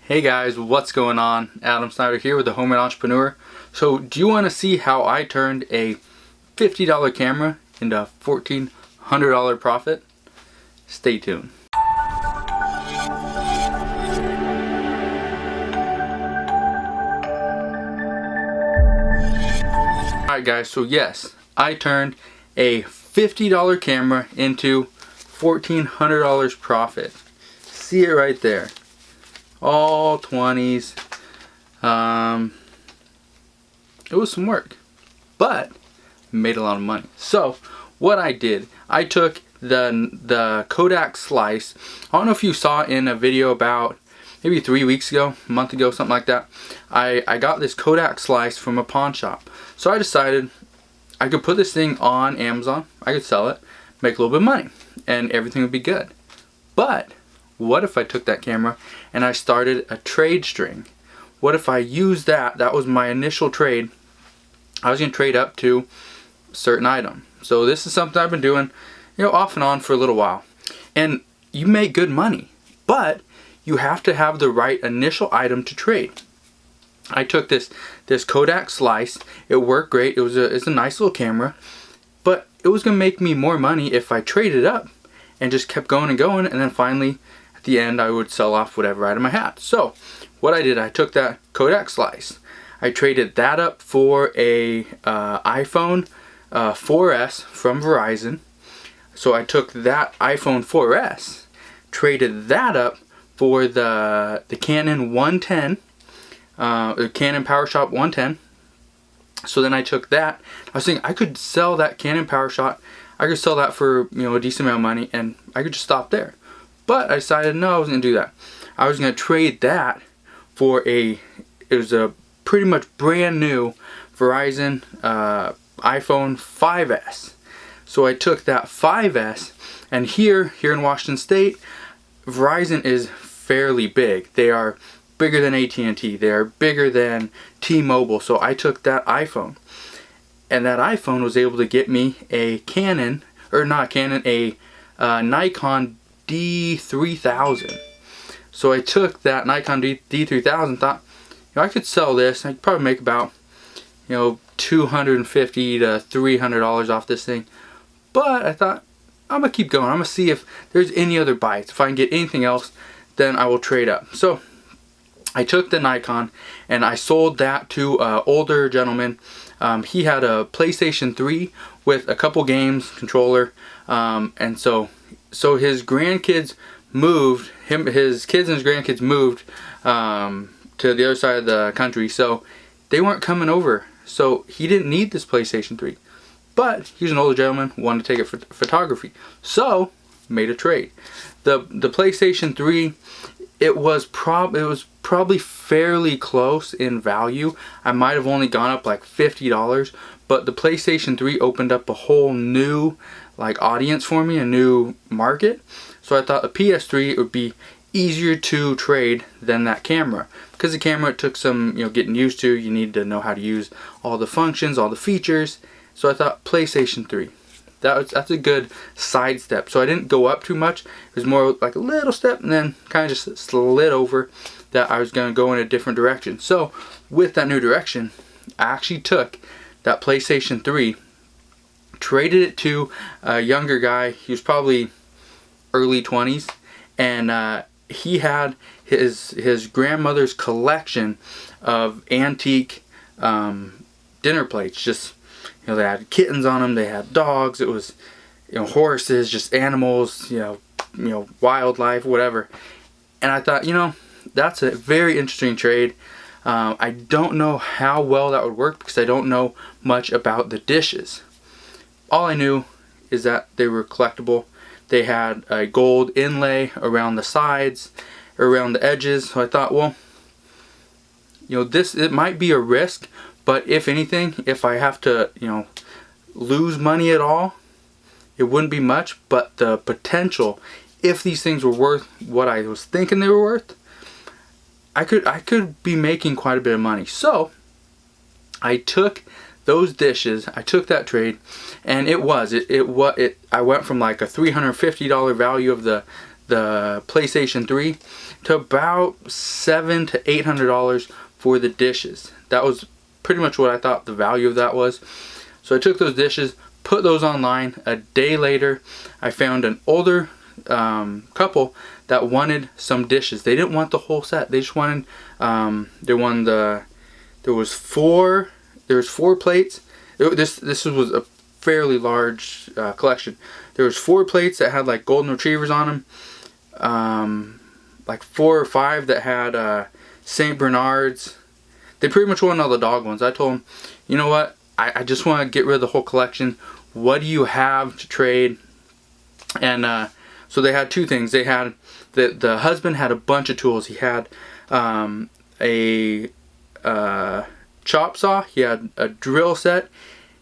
Hey guys, what's going on? Adam Snyder here with the Homemade Entrepreneur. So do you want to see how I turned a $50 camera into a $1,400 profit? Stay tuned. Alright guys, so yes, I turned a $50 camera into $1,400 profit. See it right there. All 20s. It was some work, but made a lot of money. So what I did, I took the Kodak Slice. I don't know if you saw in a video about maybe 3 weeks ago, a month ago, something like that. I got this Kodak Slice from a pawn shop. So I decided I could put this thing on Amazon, I could sell it, make a little bit of money, and everything would be good. But what if I took that camera and I started a trade string? What if I used that was my initial trade. I was going to trade up to a certain item. So this is something I've been doing, off and on for a little while. And you make good money, but you have to have the right initial item to trade. I took this Kodak Slice. It worked great. It's a nice little camera, but it was going to make me more money if I traded up and just kept going and going, and then finally at the end I would sell off whatever item I had. So what I did, I took that Kodak Slice, I traded that up for a iPhone 4S from Verizon. So I took that iPhone 4S, traded that up for the Canon 110, the Canon PowerShot 110. So then I took that. I was thinking I could sell that Canon PowerShot. I could sell that for a decent amount of money, and I could just stop there. But I decided no, I wasn't gonna do that. I was gonna trade that for it was a pretty much brand new Verizon iPhone 5S. So I took that 5S, and here in Washington State, Verizon is fairly big. They are bigger than AT&T. They are bigger than T-Mobile. So I took that iPhone, and that iPhone was able to get me a Nikon D3000. So I took that Nikon D3000, thought, I could sell this. I could probably make about, $250 to $300 off this thing. But I thought, I'm gonna keep going. I'm gonna see if there's any other bites. If I can get anything else, then I will trade up. So I took the Nikon and I sold that to an older gentleman. He had a PlayStation 3 with a couple games, controller, and so his grandkids moved. His kids and his grandkids moved to the other side of the country, so they weren't coming over. So he didn't need this PlayStation 3, but he's an older gentleman, wanted to take it for photography, so made a trade. The PlayStation 3, it was probably fairly close in value. I might have only gone up like $50, but the PlayStation 3 opened up a whole new audience for me, a new market. So I thought a PS3 would be easier to trade than that camera, because the camera, it took some getting used to. You need to know how to use all the functions, all the features. So I thought PlayStation 3. That's a good side step. So I didn't go up too much. It was more like a little step, and then kind of just slid over that I was going to go in a different direction. So with that new direction, I actually took that PlayStation 3, traded it to a younger guy. He was probably early 20s, and he had his grandmother's collection of antique dinner plates. Just they had kittens on them, they had dogs, it was horses, just animals, wildlife, whatever. And I thought, that's a very interesting trade. I don't know how well that would work because I don't know much about the dishes. All I knew is that they were collectible. They had a gold inlay around the sides, around the edges. So I thought, well, it might be a risk, but if anything, if I have to, lose money at all, it wouldn't be much. But the potential, if these things were worth what I was thinking they were worth, I could be making quite a bit of money. So I took those dishes, I took that trade, and I went from like a $350 value of the PlayStation 3 to about $700 to $800 for the dishes. That was pretty much what I thought the value of that was. So I took those dishes, put those online. A day later, I found an older couple that wanted some dishes. They didn't want the whole set. They just wanted there was four plates. This was a fairly large collection. There was 4 plates that had like golden retrievers on them, like 4 or 5 that had Saint Bernards. They pretty much wanted all the dog ones. I told them, you know what, I just want to get rid of the whole collection. What do you have to trade? And so they had 2 things. They had the husband had a bunch of tools. He had a chop saw. He had a drill set.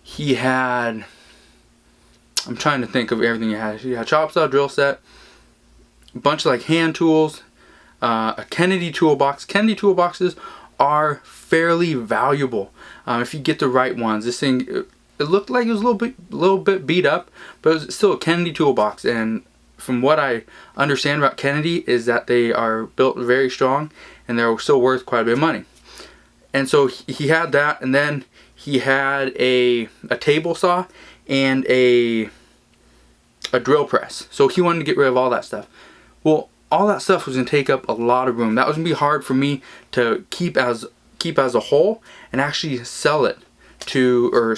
He had, I'm trying to think of everything he had. He had a chop saw, drill set, a bunch of like hand tools, a Kennedy toolbox. Kennedy toolboxes are fairly valuable if you get the right ones. This thing, it looked like it was a little bit beat up, but it was still a Kennedy toolbox. And from what I understand about Kennedy is that they are built very strong and they're still worth quite a bit of money. And so he had that, and then he had a table saw and a drill press. So he wanted to get rid of all that stuff. Well, all that stuff was going to take up a lot of room. That was going to be hard for me to keep as a whole and actually sell it or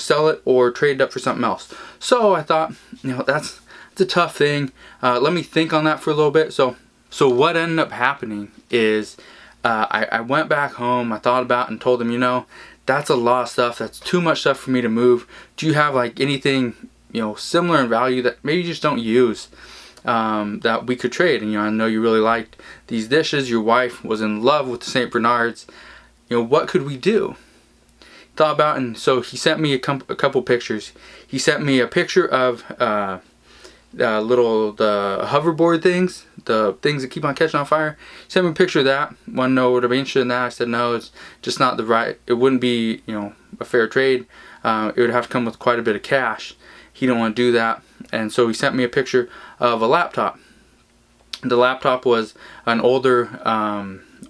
trade it up for something else. So I thought, that's a tough thing. Let me think on that for a little bit. So what ended up happening is I went back home. I thought about it and told them, that's a lot of stuff. That's too much stuff for me to move. Do you have like anything similar in value that maybe you just don't use, that we could trade? And I know you really liked these dishes. Your wife was in love with the St. Bernards. What could we do? Thought about, and so he sent me a couple pictures. He sent me a picture of the hoverboard things, the things that keep on catching on fire. He sent me a picture of that. Want to know would I be interested in that? I said no, it's just not the right. It wouldn't be a fair trade. It would have to come with quite a bit of cash. He didn't want to do that, and so he sent me a picture of a laptop. The laptop was an older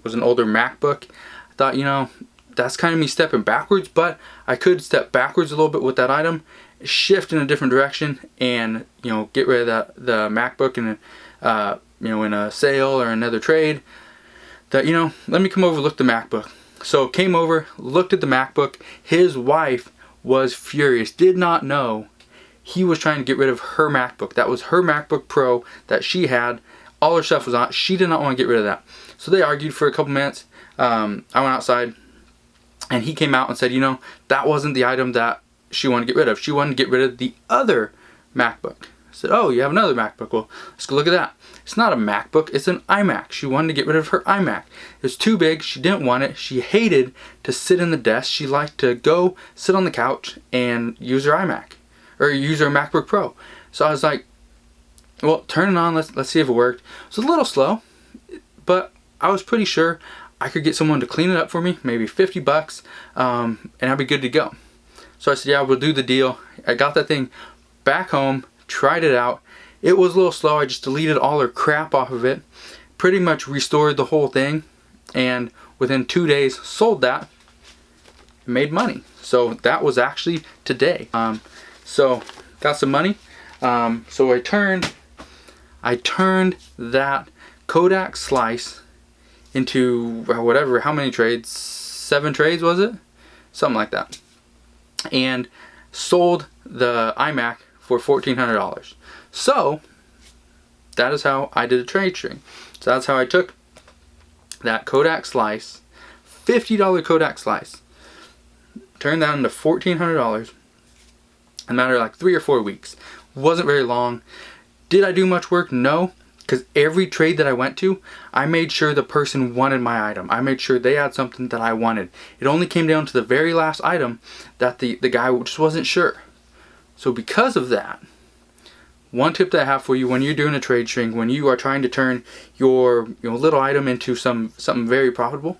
MacBook. I thought, that's kind of me stepping backwards, but I could step backwards a little bit with that item, shift in a different direction, and get rid of the MacBook in a sale or another trade. That let me come over, look at the MacBook. So came over, looked at the MacBook. His wife was furious. Did not know he was trying to get rid of her MacBook. That was her MacBook Pro that she had. All her stuff was on. She did not want to get rid of that. So they argued for a couple minutes. I went outside, and he came out and said, that wasn't the item that she wanted to get rid of. She wanted to get rid of the other MacBook. I said, oh, you have another MacBook. Well, let's go look at that. It's not a MacBook, it's an iMac. She wanted to get rid of her iMac. It was too big, she didn't want it. She hated to sit in the desk. She liked to go sit on the couch and use her iMac, or use her MacBook Pro. So I was like, well, turn it on, let's see if it worked. It was a little slow, but I was pretty sure I could get someone to clean it up for me, maybe $50, and I'd be good to go. So I said, yeah, we'll do the deal. I got that thing back home, tried it out. It was a little slow. I just deleted all her crap off of it, pretty much restored the whole thing, and within 2 days sold that and made money. So that was actually today. So got some money. So I turned that Kodak Slice into whatever, how many trades? 7 trades, was it? Something like that. And sold the iMac for $1,400. So that is how I did a trade string. So that's how I took that Kodak Slice, $50 Kodak Slice, turned that into $1,400 in a matter of like 3 or 4 weeks. Wasn't very long. Did I do much work? No. Because every trade that I went to, I made sure the person wanted my item. I made sure they had something that I wanted. It only came down to the very last item that the guy just wasn't sure. So because of that, one tip that I have for you when you're doing a trade string, when you are trying to turn your little item into something very profitable,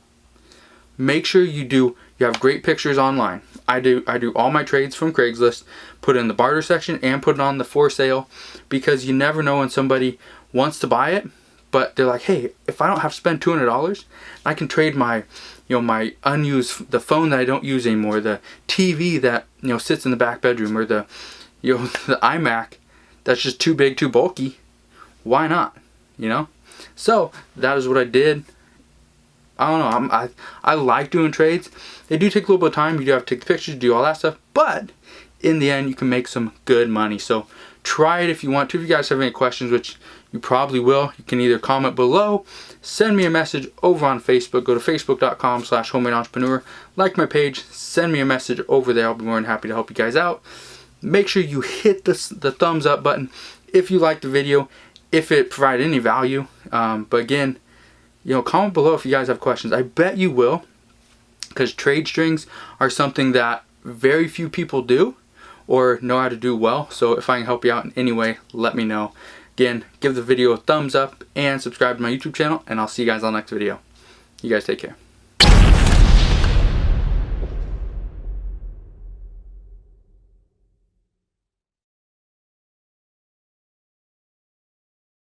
make sure you have great pictures online. I do all my trades from Craigslist, put it in the barter section and put it on the for sale, because you never know when somebody wants to buy it but they're like, hey, if I don't have to spend $200, I can trade my, my unused, the phone that I don't use anymore, the TV that, sits in the back bedroom, or the, the iMac that's just too big, too bulky. Why not? So that is what I did. I don't know. I like doing trades. They do take a little bit of time. You do have to take the pictures, do all that stuff, but in the end, you can make some good money. So try it if you want to. If you guys have any questions, which you probably will, you can either comment below, send me a message over on Facebook. Go to facebook.com/homemade-entrepreneur. Like my page, send me a message over there. I'll be more than happy to help you guys out. Make sure you hit the thumbs up button if you liked the video, if it provided any value. But again, comment below if you guys have questions. I bet you will, because trade strings are something that very few people do or know how to do well. So if I can help you out in any way, let me know. Again, give the video a thumbs up and subscribe to my YouTube channel, and I'll see you guys on the next video. You guys take care.